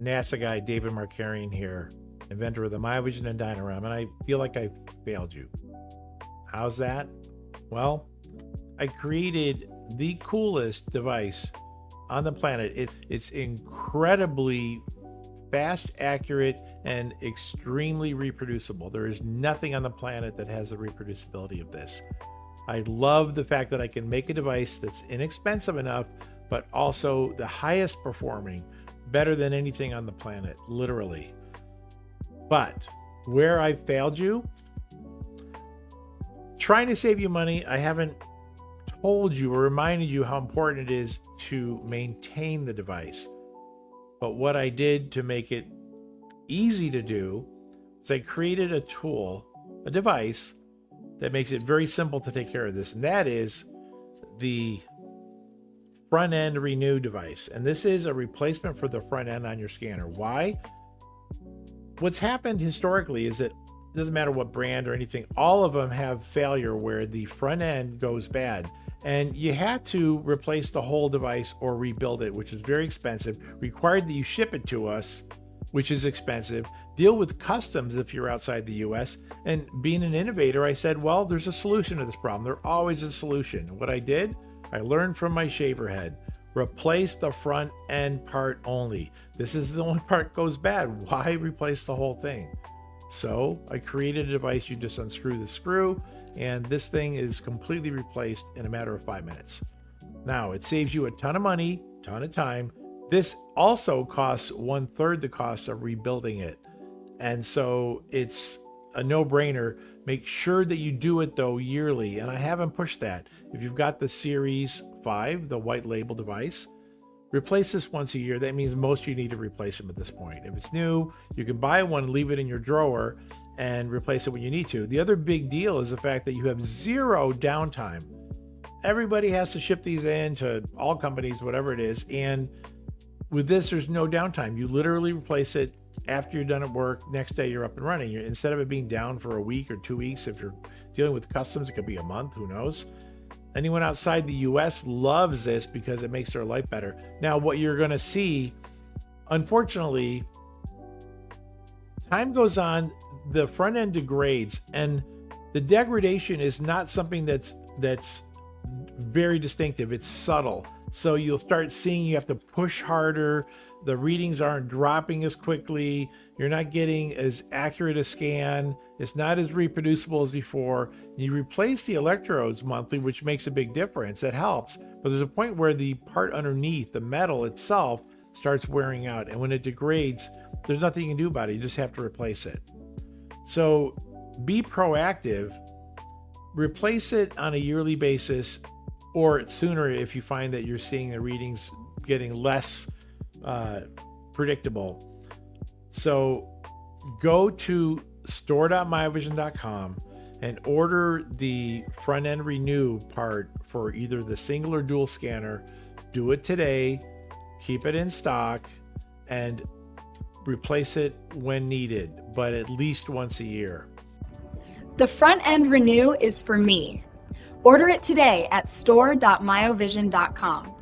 NASA guy David Markarian here, inventor of the Myovision and Dynoram, and I feel like I failed you. How's that? Well, I created the coolest device on the planet. It's incredibly fast, accurate, and extremely reproducible. There is nothing on the planet that has the reproducibility of this. I love the fact that I can make a device that's inexpensive enough, but also the highest performing, better than anything on the planet, literally. But where I failed you, trying to save you money, I haven't told you or reminded you how important it is to maintain the device. But what I did to make it easy to do is I created a tool, a device that makes it very simple to take care of this. And that is the front end renew device. And this is a replacement for the front end on your scanner. Why? What's happened historically is that it doesn't matter what brand or anything, all of them have failure where the front end goes bad. And you had to replace the whole device or rebuild it, which is very expensive, required that you ship it to us, which is expensive, deal with customs if you're outside the US. And being an innovator, I said, well, there's a solution to this problem. There's always a solution. What I did, I learned from my shaver head, replace the front end part only. This is the only part goes bad. Why replace the whole thing? So I created a device. You just unscrew the screw and this thing is completely replaced in a matter of 5 minutes. Now it saves you a ton of money, ton of time. This also costs 1/3 the cost of rebuilding it. And so it's a no-brainer. Make sure that you do it though yearly. And I haven't pushed that. If you've got the Series 5, the white label device, replace this once a year. That means most of you need to replace them at this point. If it's new, you can buy one and leave it in your drawer and replace it when you need to. The other big deal is the fact that you have zero downtime. Everybody has to ship these in to all companies, whatever it is. And with this, there's no downtime. You literally replace it after you're done at work. Next day, you're up and running. Instead of it being down for a week or 2 weeks, if you're dealing with customs, it could be a month, who knows? Anyone outside the US loves this because it makes their life better. Now, what you're going to see, unfortunately, time goes on, the front end degrades, and the degradation is not something that's very distinctive. It's subtle. So you'll start seeing you have to push harder. The readings aren't dropping as quickly. You're not getting as accurate a scan. It's not as reproducible as before. You replace the electrodes monthly, which makes a big difference. That helps. But there's a point where the part underneath, the metal itself, starts wearing out. And when it degrades, there's nothing you can do about it. You just have to replace it. So be proactive. Replace it on a yearly basis or sooner if you find that you're seeing the readings getting less predictable. So go to store.myovision.com and order the front end renew part for either the single or dual scanner. Do it today, keep it in stock, and replace it when needed, but at least once a year. The front end renew is for me. Order it today at store.myovision.com.